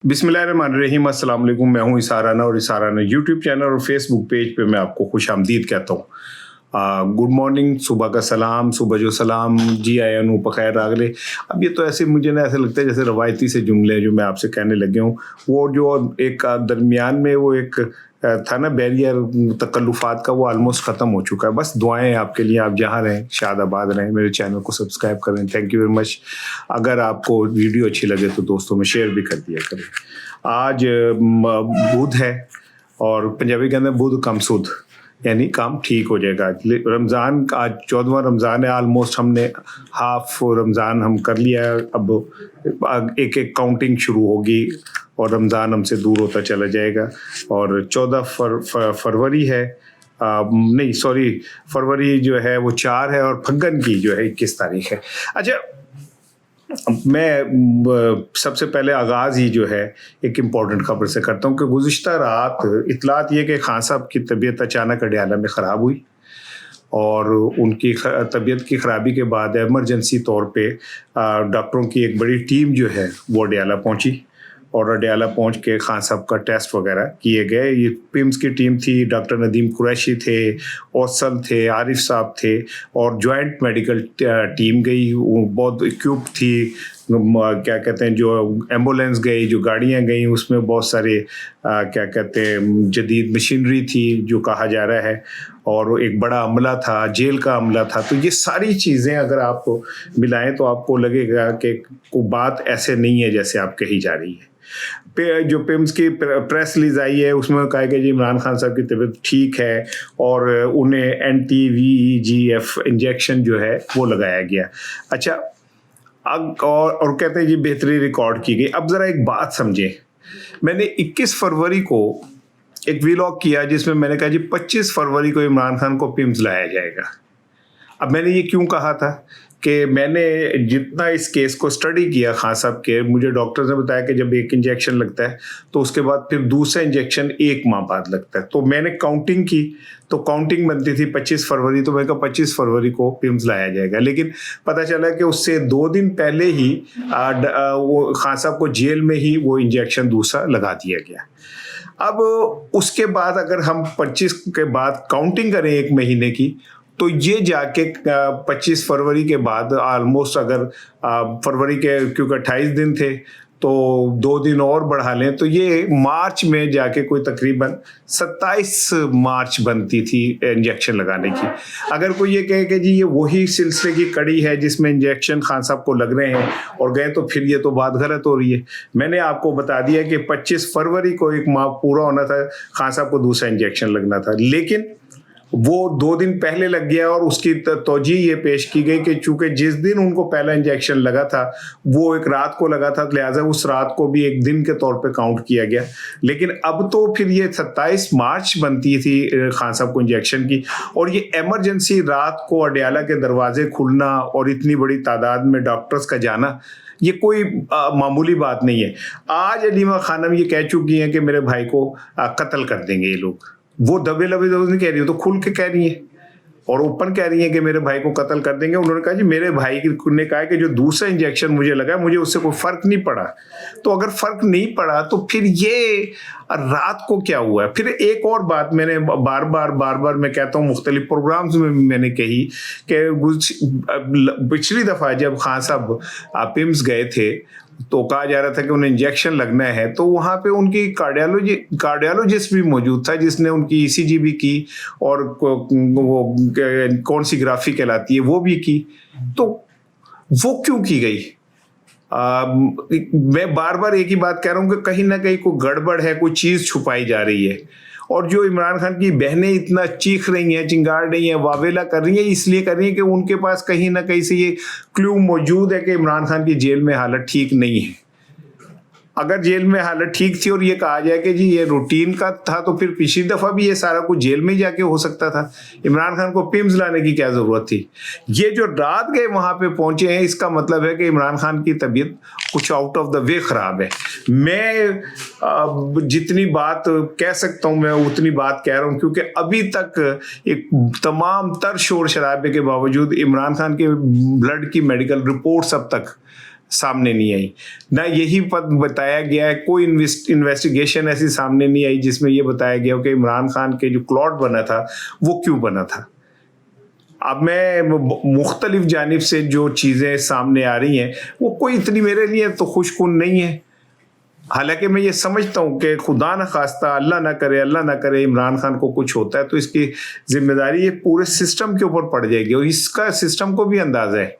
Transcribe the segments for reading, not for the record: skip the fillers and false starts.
बिस्मिल्लाहिर्रहमानिर्रहीम, अस्सलाम वालेकुम। मैं हूँ इसार राना और इसार राना यूट्यूब चैनल और फेसबुक पेज पे मैं आपको खुशामदीद कहता हूँ। गुड मॉर्निंग, सुबह का सलाम, सुबह जो सलाम, जी आया नू बखैर आगले। अब ये तो ऐसे मुझे ना ऐसे लगता है जैसे रवायती से जुमले जो मैं आपसे कहने लगे हूँ, वो जो एक दरमियान में वो एक था ना बैरियर तकल्लुफ़ात का, वो ऑलमोस्ट ख़त्म हो चुका है। बस दुआएं हैं आपके लिए, आप जहाँ रहें शाद आबाद रहें। मेरे चैनल को सब्सक्राइब करें, थैंक यू वेरी मच। अगर आपको वीडियो अच्छी लगे तो दोस्तों में शेयर भी कर दिया करें। आज बुध है और पंजाबी कहते हैं बुध कम सुध, यानी काम ठीक हो जाएगा। रमज़ान आज 14वां रमज़ान है, ऑलमोस्ट हमने हाफ रमज़ान हम कर लिया है। अब एक एक काउंटिंग शुरू होगी और रमज़ान हमसे दूर होता चला जाएगा। और 14 फरवरी है, नहीं सॉरी, फरवरी जो है वो 4 है और फग्गन की जो है 21 तारीख है। अच्छा, मैं सबसे पहले आगाज़ ही जो है एक इम्पॉर्टेंट खबर से करता हूँ कि गुज़िश्ता रात इतलात ये कि खान साहब की तबीयत अचानक अडयाला में ख़राब हुई और उनकी तबीयत की ख़राबी के बाद एमरजेंसी तौर पे डॉक्टरों की एक बड़ी टीम जो है वो अडयाला पहुँची और अडयाला पहुंच के खान साहब का टेस्ट वगैरह किए गए। ये पिम्स की टीम थी, डॉक्टर नदीम कुरैशी थे, औसल थे, आरिफ साहब थे और जॉइंट मेडिकल टीम गई, वो बहुत इक्विप थी। क्या कहते हैं, जो एम्बुलेंस गई, जो गाड़ियां गई, उसमें बहुत सारे क्या कहते हैं जदीद मशीनरी थी जो कहा जा रहा है, और एक बड़ा अमला था, जेल का अमला था। तो ये सारी चीज़ें अगर आप मिलाएं तो आपको लगेगा कि कोई बात ऐसे नहीं है जैसे आप कही जा रही है। जो पिम्स की प्रेस रिलीज आई है उसमें कहा कि जी इमरान खान साहब की तबीयत ठीक है और उन्हें NTVEGF इंजेक्शन जो है वो लगाया गया। अच्छा, और कहते हैं जी बेहतरी रिकॉर्ड की गई। अब ज़रा एक बात समझें, मैंने 21 फरवरी को एक व्लॉग किया जिसमें मैंने कहा जी 25 फरवरी को इमरान खान को पिम्स लाया जाएगा। अब मैंने ये क्यों कहा था कि मैंने जितना इस केस को स्टडी किया खान साहब के, मुझे डॉक्टर ने बताया कि जब एक इंजेक्शन लगता है तो उसके बाद फिर दूसरा इंजेक्शन 1 माह बाद लगता है। तो मैंने काउंटिंग की तो काउंटिंग बनती थी 25 फरवरी, तो मैंने कहा 25 फरवरी को पिम्स लाया जाएगा। लेकिन पता चला कि उससे 2 दिन पहले ही वो खान साहब को जेल में ही वो इंजेक्शन दूसरा लगा दिया गया। अब उसके बाद अगर हम 25 के बाद काउंटिंग करें 1 महीने की, तो ये जाके 25 फरवरी के बाद ऑलमोस्ट अगर फरवरी के क्योंकि 28 दिन थे तो 2 दिन और बढ़ा लें तो ये मार्च में जाके कोई तकरीबन 27 मार्च बनती थी इंजेक्शन लगाने की। अगर कोई ये कहे कि जी ये वही सिलसिले की कड़ी है जिसमें इंजेक्शन खान साहब को लग रहे हैं और गए, तो फिर ये तो बात गलत हो रही है। मैंने आपको बता दिया कि 25 फरवरी को 1 माह पूरा होना था, खान साहब को दूसरा इंजेक्शन लगना था, लेकिन वो 2 दिन पहले लग गया और उसकी तौजीह ये पेश की गई कि चूंकि जिस दिन उनको पहला इंजेक्शन लगा था वो एक रात को लगा था, लिहाजा उस रात को भी एक दिन के तौर पे काउंट किया गया। लेकिन अब तो फिर ये 27 मार्च बनती थी खान साहब को इंजेक्शन की, और ये एमरजेंसी रात को अडयाला के दरवाजे खुलना और इतनी बड़ी तादाद में डॉक्टर्स का जाना, ये कोई मामूली बात नहीं है। आज अलीमा खानम ये कह चुकी हैं कि मेरे भाई को कत्ल कर देंगे ये लोग। वो दबे लबे नहीं कह रही, हो तो खुल के कह रही है और ओपन कह रही है कि मेरे भाई को कत्ल कर देंगे। उन्होंने कहा जी मेरे भाई ने कहा कि जो दूसरा इंजेक्शन मुझे लगा मुझे उससे कोई फर्क नहीं पड़ा। तो अगर फर्क नहीं पड़ा तो फिर ये रात को क्या हुआ है? फिर एक और बात मैंने बार बार मैं कहता हूँ मुख्तलिफ प्रोग्राम्स में मैंने कही कि पिछली दफ़ा जब खान साहब पिम्स गए थे तो कहा जा रहा था कि उन्हें इंजेक्शन लगना है, तो वहाँ पे उनकी कार्डियोलॉजिस्ट भी मौजूद था जिसने उनकी ECG भी की और वो कौन सी ग्राफी कहलाती है वो भी की। तो वो क्यों की गई? मैं बार एक ही बात कह रहा हूँ कि कहीं ना कहीं कोई गड़बड़ है, कोई चीज़ छुपाई जा रही है। और जो इमरान खान की बहनें इतना चीख रही हैं, चिंगाड़ रही हैं, वावेला कर रही हैं, इसलिए कर रही हैं कि उनके पास कहीं ना कहीं से ये क्लू मौजूद है कि इमरान खान की जेल में हालत ठीक नहीं है। अगर जेल में हालत ठीक थी और ये कहा जाए कि जी ये रूटीन का था तो फिर पिछली दफ़ा भी ये सारा कुछ जेल में ही जाके हो सकता था। इमरान खान को पिम्स लाने की क्या ज़रूरत थी? ये जो रात गए वहाँ पे पहुँचे हैं, इसका मतलब है कि इमरान खान की तबीयत कुछ आउट ऑफ द वे ख़राब है। मैं जितनी बात कह सकता हूँ मैं उतनी बात कह रहा हूँ, क्योंकि अभी तक एक तमाम तर शोर शराबे के बावजूद इमरान खान के ब्लड की मेडिकल रिपोर्ट्स अब तक सामने नहीं आई, ना यही बताया गया है, कोई इन्वेस्टिगेशन ऐसी सामने नहीं आई जिसमें ये बताया गया हो कि इमरान खान के जो क्लॉट बना था वो क्यों बना था। अब मैं मुख्तलिफ जानिब से जो चीज़ें सामने आ रही हैं वो कोई इतनी मेरे लिए तो खुशकुन नहीं है। हालांकि मैं ये समझता हूँ कि खुदा न खास्ता, अल्लाह ना करे इमरान खान को कुछ होता है तो इसकी जिम्मेदारी ये पूरे सिस्टम के ऊपर पड़ जाएगी, और इसका सिस्टम को भी अंदाज़ा है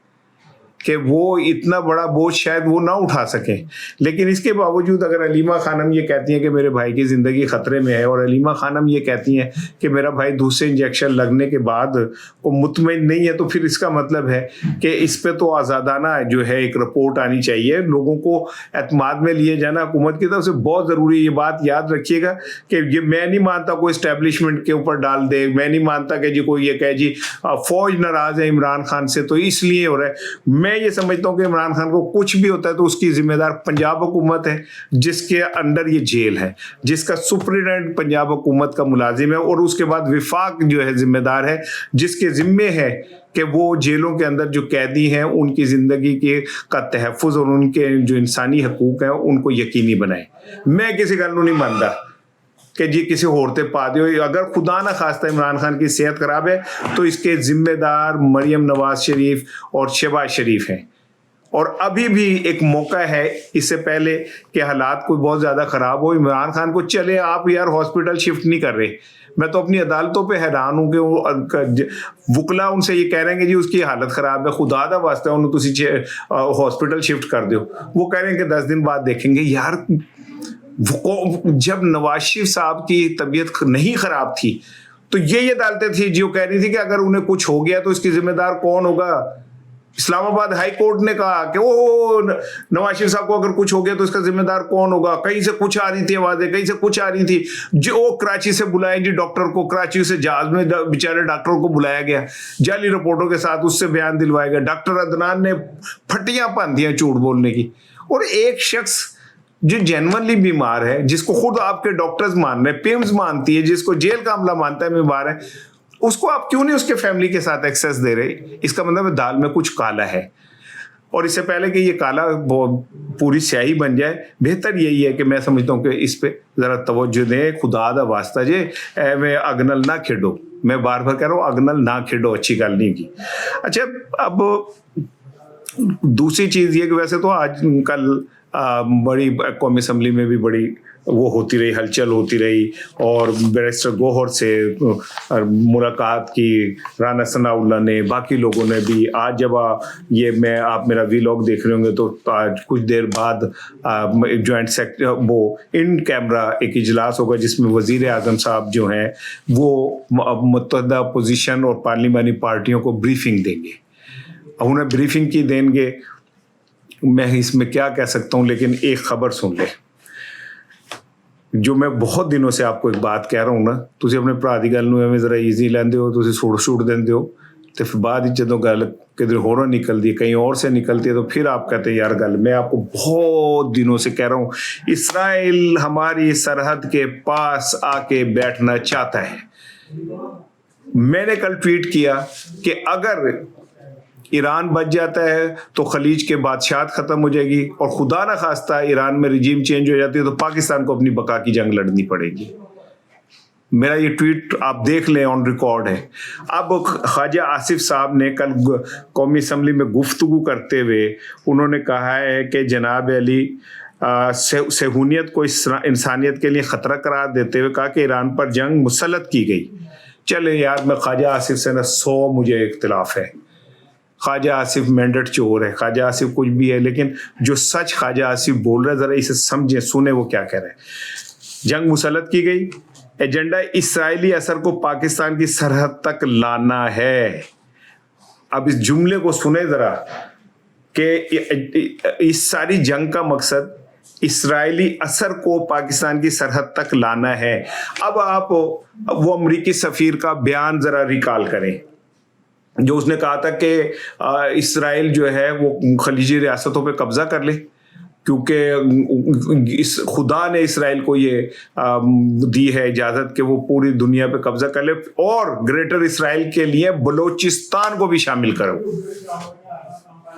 कि वो इतना बड़ा बोझ शायद वो ना उठा सकें। लेकिन इसके बावजूद अगर अलीमा खानम ये कहती हैं कि मेरे भाई की ज़िंदगी ख़तरे में है, और अलीमा खानम ये कहती हैं कि मेरा भाई दूसरे इंजेक्शन लगने के बाद वो मुतमईन नहीं है, तो फिर इसका मतलब है कि इस पे तो आज़ादाना जो है एक रिपोर्ट आनी चाहिए। लोगों को एतमाद में लिए जाना हुकूमत की तरफ से बहुत ज़रूरी। ये बात याद रखिएगा कि ये मैं नहीं मानता कोई इस्टेब्लिशमेंट के ऊपर डाल दे, मैं नहीं मानता कि जी कोई ये कहे जी फ़ौज नाराज़ है इमरान खान से तो इसलिए हो रहा है। मैं ये समझता हूँ कि इमरान खान को कुछ भी होता है तो उसकी जिम्मेदार पंजाब हुकूमत है, जिसके अंदर ये जेल है, जिसका सुपरिटेंडेंट पंजाब हुकूमत का मुलाजिम है, और उसके बाद विफाक जो है जिम्मेदार है, जिसके जिम्मे है कि वो जेलों के अंदर जो कैदी हैं उनकी ज़िंदगी के का तहफ़्फ़ुज़ और उनके जो इंसानी हकूक़ हैं उनको यकीनी बनाए। मैं किसी गल नहीं मानता कि जी किसी होर ते पा दियो। अगर खुदा ना खास्ता इमरान खान की सेहत खराब है तो इसके जिम्मेदार मरियम नवाज शरीफ और शहबाज शरीफ हैं, और अभी भी एक मौका है, इससे पहले कि हालात कोई बहुत ज़्यादा ख़राब हो, इमरान खान को चले आप यार हॉस्पिटल शिफ्ट नहीं कर रहे। मैं तो अपनी अदालतों पे हैरान हूँ कि वकला उनसे ये कह रहे हैं कि जी उसकी हालत ख़राब है, खुदा दा वास्ता उन्होंने तुसी हॉस्पिटल शिफ्ट कर दो। वो कह रहे हैं कि 10 दिन बाद देखेंगे। यार जब नवाज शरीफ साहब की तबीयत नहीं ख़राब थी तो ये अदालतें थी जो कह रही थी कि अगर उन्हें कुछ हो गया तो इसकी जिम्मेदार कौन होगा। इस्लामाबाद हाई कोर्ट ने कहा कि ओ नवाज शरीफ साहब को अगर कुछ हो गया तो इसका जिम्मेदार कौन होगा। कहीं से कुछ आ रही थी आवाज़ें, कहीं से कुछ आ रही थी, जो कराची से बुलाए जी डॉक्टर को, कराची से जहाज में बेचारे डॉक्टर को बुलाया गया, जाली रिपोर्टों के साथ उससे बयान दिलवाया गया। डॉक्टर अदनान ने फटियां बांध दिया झूठ बोलने की, और एक शख्स जो जेन्युइनली बीमार है, जिसको खुद आपके डॉक्टर्स मान रहे हैं, पिम्स मानती है, जिसको जेल का अमला मानता है बीमार है, उसको आप क्यों नहीं उसके फैमिली के साथ एक्सेस दे रहे। इसका मतलब है दाल में कुछ काला है, और इससे पहले कि ये काला पूरी स्याही बन जाए, बेहतर यही है कि मैं समझता हूँ कि इस पे ज़रा तवज्जो दें। खुदा दा वास्ता जे एवें अगनल ना खेडो, मैं बार बार कह रहा हूँ अगनल ना खेडो, अच्छी गल नहीं की। अच्छा, अब दूसरी चीज़ ये कि वैसे तो आज कल बड़ी कौमी असम्बली में भी बड़ी वो होती रही, हलचल होती रही, और बैरिस्टर गौहर से मुलाकात की राना सनाउल्लाह ने, बाकी लोगों ने भी। आज जब आप मेरा वीलॉग देख रहे होंगे तो आज कुछ देर बाद जॉइंट सेक्रेटरी वो इन कैमरा एक इजलास होगा जिसमें वज़ीर आज़म साहब जो हैं वो मुत्तहदा अपोजिशन और पार्लिमानी पार्टियों को ब्रीफिंग देंगे। उन्हें ब्रीफिंग की देंगे, मैं इसमें क्या कह सकता हूँ, लेकिन एक खबर सुन ले जो मैं बहुत दिनों से आपको एक बात कह रहा हूँ ना, तुझे अपने भरा दी गल नूं एवें जरा ईजी लैंदे हो, तुझे छूट देंदे हो, तो फिर बाद जदों गल किधर होरों निकलती है, कहीं और से निकलती है, तो फिर आप कहते हैं यार गल। मैं आपको बहुत दिनों से कह रहा हूँ, इसराइल हमारी सरहद के पास आके बैठना चाहता है। मैंने कल ट्वीट किया कि अगर ईरान बच जाता है तो खलीज के बादशाहत ख़त्म हो जाएगी, और खुदा ना खास्ता ईरान में रिजीम चेंज हो जाती है तो पाकिस्तान को अपनी बका की जंग लड़नी पड़ेगी। मेरा ये ट्वीट आप देख लें, ऑन रिकॉर्ड है। अब ख्वाजा आसिफ साहब ने कल कौमी असम्बली में गुफ्तगू करते हुए उन्होंने कहा है कि जनाब अली सहूनियत को इंसानियत के लिए ख़तरा करार देते हुए कहा कि ईरान पर जंग मुसल्लत की गई। चले यार, मैं ख्वाजा आसिफ से ना 100 मुझे इख्तिलाफ है। ख्वाजा आसिफ मेंढट चोर है, ख्वाजा आसिफ कुछ भी है, लेकिन जो सच ख्वाजा आसिफ बोल रहा है ज़रा इसे समझें, सुने वो क्या कह रहे हैं। जंग मुसल्लत की गई, एजेंडा इसराइली असर को पाकिस्तान की सरहद तक लाना है। अब इस जुमले को सुने ज़रा कि इस सारी जंग का मकसद इसराइली असर को पाकिस्तान की सरहद तक लाना है। अब आप वो अमरीकी सफ़ीर का बयान ज़रा रिकॉल करें जो उसने कहा था कि इसराइल जो है वो खलीजी रियासतों पे कब्ज़ा कर ले, क्योंकि इस खुदा ने इसराइल को ये दी है इजाज़त कि वो पूरी दुनिया पे कब्ज़ा कर ले, और ग्रेटर इसराइल के लिए बलोचिस्तान को भी शामिल करो।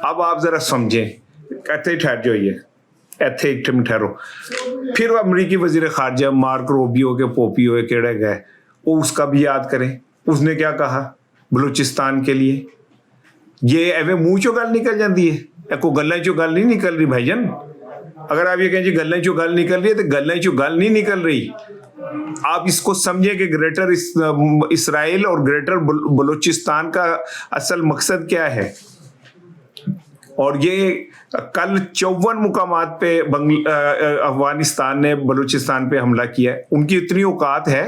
अब आप ज़रा समझें, कहते ठहर जाइए, ਇੱਥੇ ਇੱਕ ਮਿੰਟ ਠਹਿਰੋ। फिर अमरीकी वजीर खारजा मार्क रोबियो के पोपियो केड़े गए, वो उसका भी याद करें। उसने क्या कहा बलूचिस्तान के लिए? ये एवं मुंह चो गल निकल जाती है, कोई गल्लां चो गल नहीं निकल रही भाईजान। अगर आप ये कहें जी गल्लां चो गल निकल रही है, तो गल्लां चो गल नहीं निकल रही। आप इसको समझे कि ग्रेटर इसराइल और ग्रेटर बलूचिस्तान का असल मकसद क्या है। और ये कल 54 मुकामात पे अफगानिस्तान ने बलूचिस्तान पे हमला किया है। उनकी इतनी औकात है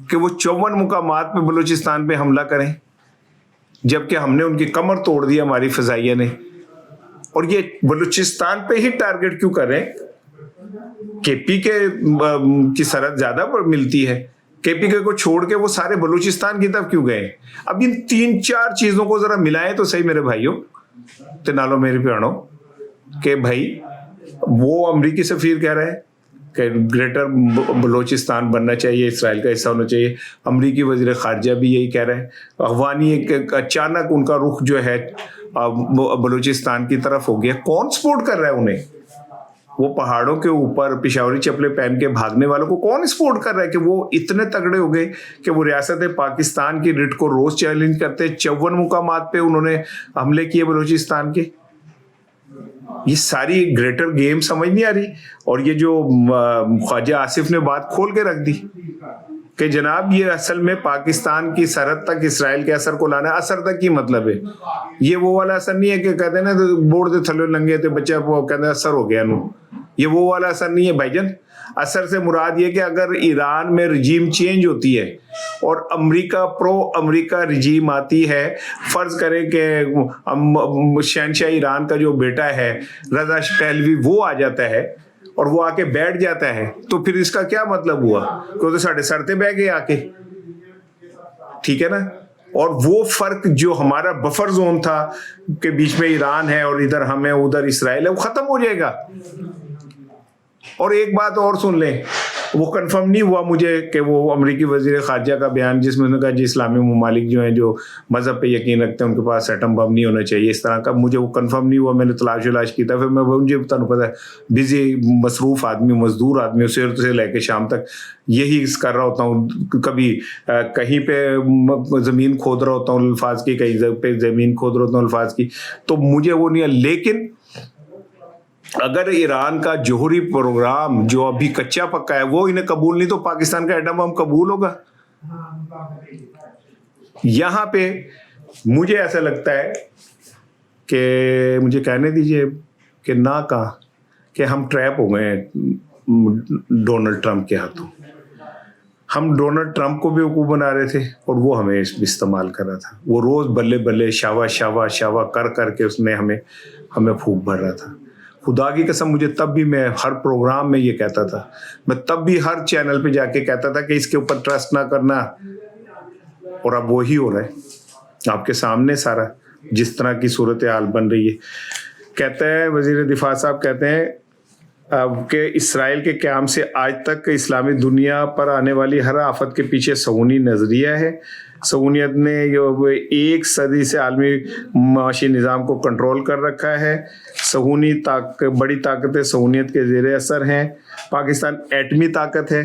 कि वो 54 मुकामात पे बलूचिस्तान पे हमला करें, जबकि हमने उनकी कमर तोड़ दी हमारी फ़िज़ाइया ने। और ये बलूचिस्तान पे ही टारगेट क्यों कर रहे हैं? केपी के की सरहद ज़्यादा पर मिलती है, केपी के को छोड़ के वो सारे बलूचिस्तान की तरफ क्यों गए? अब इन 3-4 चीज़ों को ज़रा मिलाएं तो सही मेरे भाइयों ते नालो मेरी भैनों, कि भाई वो अमरीकी सफ़ीर कह रहा है कि ग्रेटर बलूचिस्तान बनना चाहिए, इसराइल का हिस्सा होना चाहिए। अमरीकी वज़ीर ख़ारजा भी यही कह रहे हैं। अफ़गानी एक अचानक उनका रुख जो है बलूचिस्तान की तरफ हो गया। कौन सपोर्ट कर रहा है उन्हें? वो पहाड़ों के ऊपर पिशावरी चप्पलें पहन के भागने वालों को कौन सपोर्ट कर रहा है कि वो इतने तगड़े हो गए कि वो रियासत पाकिस्तान की रिट को रोज चैलेंज करते? 54 मुकामात पे उन्होंने हमले किए बलूचिस्तान के। ये सारी ग्रेटर गेम समझ नहीं आ रही। और ये जो ख्वाजा आसिफ ने बात खोल के रख दी कि जनाब ये असल में पाकिस्तान की सरहद तक इसराइल के असर को लाना है। असर तक की मतलब है, ये वो वाला असर नहीं है कि कहते हैं ना तो बोर्ड दे थले लंगे तो बच्चा वो कहते हैं असर हो गया नू। ये वो वाला असर नहीं है भाईजान। असर से मुराद ये कि अगर ईरान में रजीम चेंज होती है और अमेरिका प्रो अमेरिका रजीम आती है, फर्ज करें कि शहनशाह ईरान का जो बेटा है रजा पहलवी वो आ जाता है और वो आके बैठ जाता है, तो फिर इसका क्या मतलब हुआ कि वो तो साढ़े सरते बह गए आके, ठीक है ना। और वो फर्क जो हमारा बफर जोन था के बीच में ईरान है और इधर हम है उधर इसराइल है, वो खत्म हो जाएगा। और एक बात और सुन लें, वो कंफर्म नहीं हुआ मुझे कि वो अमरीकी वजीर खारजा का बयान जिसमें उन्होंने कहा जी इस्लामी ममालिक जो हैं जो मज़हब पे यकीन रखते हैं उनके पास एटम बम नहीं होना चाहिए, इस तरह का मुझे वो कंफर्म नहीं हुआ। मैंने तलाश की था, फिर मैं मुझे पता है बिजी मसरूफ़ आदमी मजदूर आदमी सुबह से लेकर शाम तक यही कर रहा होता हूँ। कभी कहीं पे ज़मीन खोद रहा होता हूँ अल्फाज की, कहीं पे ज़मीन खोद रहा होता हूँ अल्फाज की, तो मुझे वो नहीं है। लेकिन अगर ईरान का जोहरी प्रोग्राम जो अभी कच्चा पक्का है वो इन्हें कबूल नहीं, तो पाकिस्तान का एटम बम कबूल होगा? यहाँ पे मुझे ऐसा लगता है कि मुझे कहने दीजिए कि ना कहा कि हम ट्रैप हो गए हैं डोनाल्ड ट्रंप के हाथों। हम डोनाल्ड ट्रंप को बेवकूफ़ बना रहे थे और वो हमें इस्तेमाल कर रहा था। वो रोज़ बल्ले बल्ले शावा शावा शावा कर करके उसने हमें फूंक भर रहा था। खुदा की कसम मुझे तब भी मैं हर प्रोग्राम में ये कहता था, मैं तब भी हर चैनल पे जाके कहता था कि इसके ऊपर ट्रस्ट ना करना। और अब वही हो रहा है आपके सामने सारा, जिस तरह की सूरत हाल बन रही है। कहते हैं वज़ीर दिफा साहब कहते हैं कि इसराइल के क़याम से आज तक इस्लामी दुनिया पर आने वाली हर आफत के पीछे सऊनी नज़रिया है। सऊनियत ने एक सदी से आलमी माशी निज़ाम को कंट्रोल कर रखा है। सऊनी बड़ी ताकतें सऊनियत के ज़ेरे असर हैं। पाकिस्तान एटमी ताकत है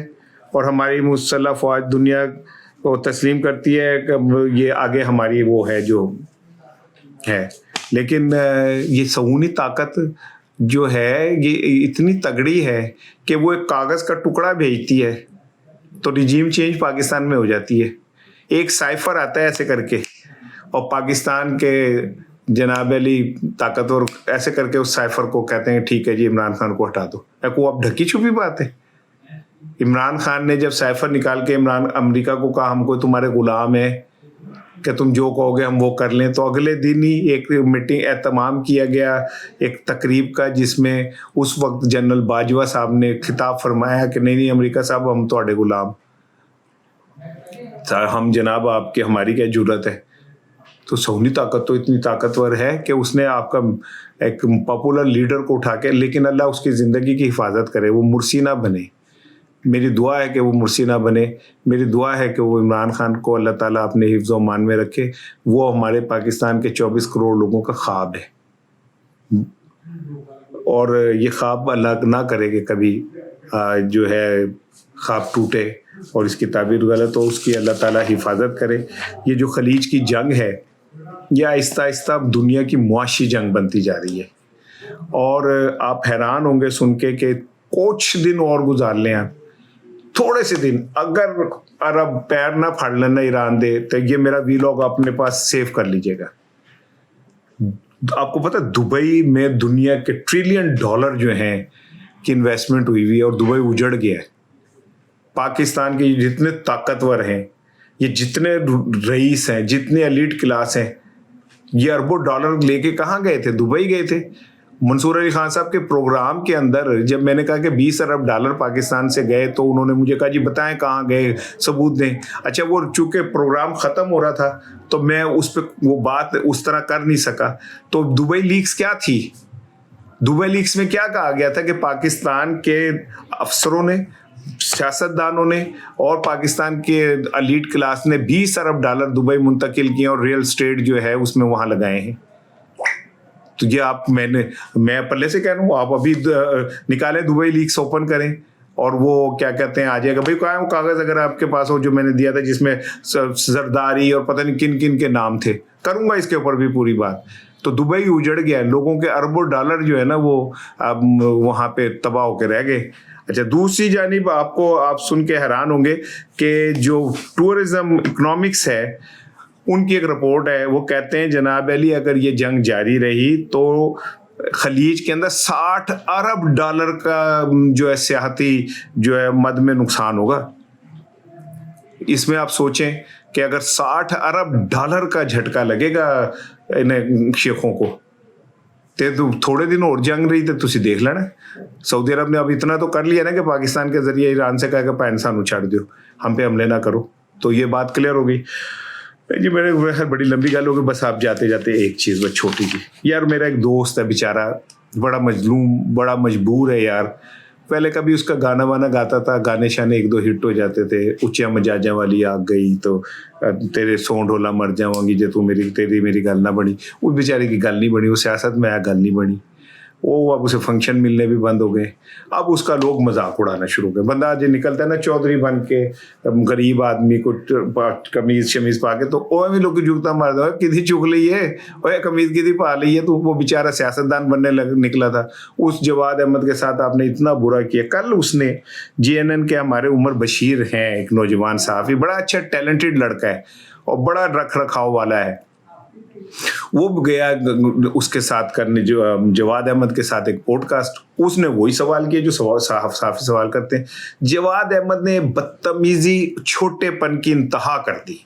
और हमारी मुसल्लह फ़ौज दुनिया को तस्लीम करती है कि ये आगे हमारी वो है जो है। लेकिन ये सऊनी ताकत जो है ये इतनी तगड़ी है कि वो एक कागज़ का टुकड़ा भेजती है तो रिजीम चेंज पाकिस्तान में हो जाती है। एक साइफर आता है ऐसे करके और पाकिस्तान के जनाब अली ताकतवर ऐसे करके उस साइफर को कहते हैं ठीक है जी इमरान खान को हटा दो। वो अब ढकी छुपी बात है। इमरान खान ने जब साइफर निकाल के अमेरिका को कहा हमको तुम्हारे गुलाम है कि तुम जो कहोगे हम वो कर लें, तो अगले दिन ही एक मीटिंग एहतमाम किया गया एक तकरीब का जिसमें उस वक्त जनरल बाजवा साहब ने खिताब फरमाया कि नहीं अमेरिका साहब हम तो गुलाम, हम जनाब आपके हमारी क्या जरूरत है। तो सऊदी ताकत तो इतनी ताकतवर है कि उसने आपका एक पॉपुलर लीडर को उठा के, लेकिन अल्लाह उसकी ज़िंदगी की हिफाजत करे, वो मुर्सी ना बने। मेरी दुआ है कि वो मुर्सी ना बने। मेरी दुआ है कि वो इमरान खान को अल्लाह ताला अपने हिफ्ज़ व मान में रखे। वो हमारे पाकिस्तान के 24 करोड़ लोगों का ख्वाब है। اور یہ خواب اللہ نہ کرے کہ کبھی جو ہے خواب ٹوٹے اور اس کی تعبیر غلط ہو، اس کی اللہ تعالیٰ حفاظت کرے۔ یہ جو خلیج کی جنگ ہے یہ آہستہ آہستہ دنیا کی معاشی جنگ بنتی جا رہی ہے، اور آپ حیران ہوں گے سن کے کہ کچھ دن اور گزار لیں آپ، تھوڑے سے دن، اگر عرب پیر نہ پھاڑ لینا ایران دے تو یہ میرا ویلاگ اپنے پاس سیو کر لیجئے گا۔ آپ کو پتہ دبئی میں دنیا کے $1 ٹریلین جو ہیں کی انویسٹمنٹ ہوئی ہوئی ہے، اور دبئی اجڑ گیا ہے۔ پاکستان کے جتنے طاقتور ہیں، یہ جتنے رئیس ہیں، جتنے ایلیٹ کلاس ہیں، یہ اربوں ڈالر لے کے کہاں گئے تھے؟ دبئی گئے تھے۔ منصور علی خان صاحب کے پروگرام کے اندر جب میں نے کہا کہ $20 ارب پاکستان سے گئے تو انہوں نے مجھے کہا جی بتائیں کہاں گئے، ثبوت دیں۔ اچھا وہ چونکہ پروگرام ختم ہو رہا تھا تو میں اس پہ وہ بات اس طرح کر نہیں سکا۔ تو دبئی لیکس کیا تھی؟ دبئی لیکس میں کیا کہا گیا تھا کہ پاکستان کے افسروں نے، سیاستدانوں نے اور پاکستان کے ایلیٹ کلاس نے $20 ارب دبئی منتقل کیے اور ریئل اسٹیٹ جو ہے اس میں وہاں لگائے ہیں۔ تو یہ آپ میں پلے سے کہہ رہا ہوں، آپ ابھی نکالیں دبئی لیکس اوپن کریں اور وہ کیا کہتے ہیں آ جائے گا۔ بھائی کہاں وہ کاغذ اگر آپ کے پاس ہو جو میں نے دیا تھا جس میں زرداری اور پتہ نہیں کن کن کے نام تھے، کروں گا اس کے اوپر بھی پوری بات۔ تو دبئی اجڑ گیا، لوگوں کے اربوں ڈالر جو ہے نا وہ اب وہاں پہ تباہ ہو کے رہ گئے۔ اچھا دوسری جانب آپ سن کے حیران ہوں گے کہ جو ٹورزم اکنامکس ہے ان کی ایک رپورٹ ہے، وہ کہتے ہیں جناب علی اگر یہ جنگ جاری رہی تو خلیج کے اندر $60 ارب کا جو ہے سیاحتی جو ہے مد میں نقصان ہوگا۔ اس میں آپ سوچیں کہ اگر $60 ارب کا جھٹکا لگے گا انہیں شیخوں کو تو تھوڑے دن اور جنگ رہی تو تسی دیکھ لینا۔ سعودی عرب نے اب اتنا تو کر لیا نا کہ پاکستان کے ذریعے ایران سے کہا کہ پاکستان چھاڑ دیو، ہم پہ حملے نہ کرو، تو یہ بات کلیئر ہو گئی۔ جی میرے بڑی لمبی گل ہوگی، بس آپ جاتے جاتے ایک چیز بس چھوٹی جی، یار میرا ایک دوست ہے بیچارہ بڑا مظلوم، بڑا مجبور ہے یار۔ پہلے کبھی اس کا گانا وانا گاتا تھا، گانے شانے 1-2 ہٹ ہو جاتے تھے، اچیا مجاجاں والی آگ گئی تو تیرے سون ڈھولا مر جاؤں گی جے تو تیری میری گل نہ بنی۔ وہ بیچارے کی گل نہیں بنی، وہ سیاست میں آیا گل نہیں بنی، وہ اب اسے فنکشن ملنے بھی بند ہو گئے۔ اب اس کا لوگ مذاق اڑانا شروع کر، بندہ جو نکلتا ہے نا چودھری بن کے غریب آدمی کو قمیض شمیز پا کے تو وہ بھی لوگ جھکتا مار دو کدھی چک لی ہے، وہ قمیض کدھی پا لی ہے، تو وہ بیچارہ سیاستدان بننے نکلا تھا۔ اس جواد احمد کے ساتھ آپ نے اتنا برا کیا۔ کل اس نے JNN کے ہمارے عمر بشیر ہیں ایک نوجوان صحافی، بڑا اچھا ٹیلنٹڈ لڑکا ہے اور بڑا رکھ رکھاؤ والا ہے، وہ گیا اس کے ساتھ کرنے جو جواد احمد کے ساتھ ایک پوڈ کاسٹ، اس نے وہی سوال کیا جو صحافی سوال کرتے ہیں۔ جواد احمد نے بدتمیزی چھوٹے پن کی انتہا کر دی۔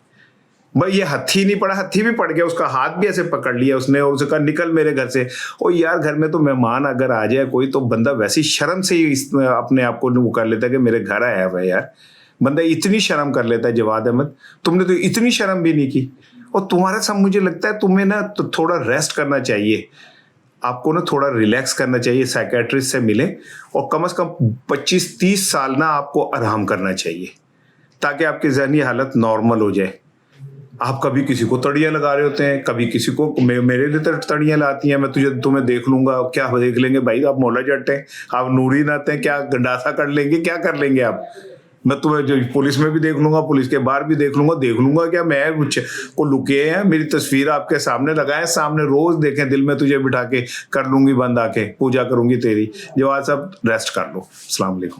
بھائی یہ ہتھی نہیں پڑا، ہتھی بھی پڑ گیا، اس کا ہاتھ بھی ایسے پکڑ لیا اس نے اور اسے کہا نکل میرے گھر سے۔ اور یار گھر میں تو مہمان اگر آ جائے کوئی تو بندہ ویسی شرم سے ہی اپنے آپ کو وہ کر لیتا ہے کہ میرے گھر آیا ہوا ہے یار، بندہ اتنی شرم کر لیتا ہے۔ جواد احمد تم نے تو اتنی شرم بھی نہیں کی، اور تمہارا سب مجھے لگتا ہے تمہیں نا تو تھوڑا ریسٹ کرنا چاہیے، آپ کو نا تھوڑا ریلیکس کرنا چاہیے، سائیکیٹرسٹ سے ملیں اور کم از کم 25-30 سال نا آپ کو آرام کرنا چاہیے تاکہ آپ کی ذہنی حالت نارمل ہو جائے۔ آپ کبھی کسی کو تڑیاں لگا رہے ہوتے ہیں، کبھی کسی کو میرے لیے تڑیاں لاتی ہیں، میں تمہیں دیکھ لوں گا، کیا دیکھ لیں گے بھائی، آپ مولا جٹ ہیں، آپ نوری نات ہیں، کیا گنڈاسا کر لیں گے، کیا کر لیں گے آپ؟ میں تمہیں جو پولیس میں بھی دیکھ لوں گا، پولیس کے باہر بھی دیکھ لوں گا کیا میں کو لکے ہیں؟ میری تصویر آپ کے سامنے لگائیں، سامنے روز دیکھیں، دل میں تجھے بٹھا کے کر لوں گی بند، آ کے پوجا کروں گی تیری۔ جواد صاحب ریسٹ کر لو، السلام علیکم۔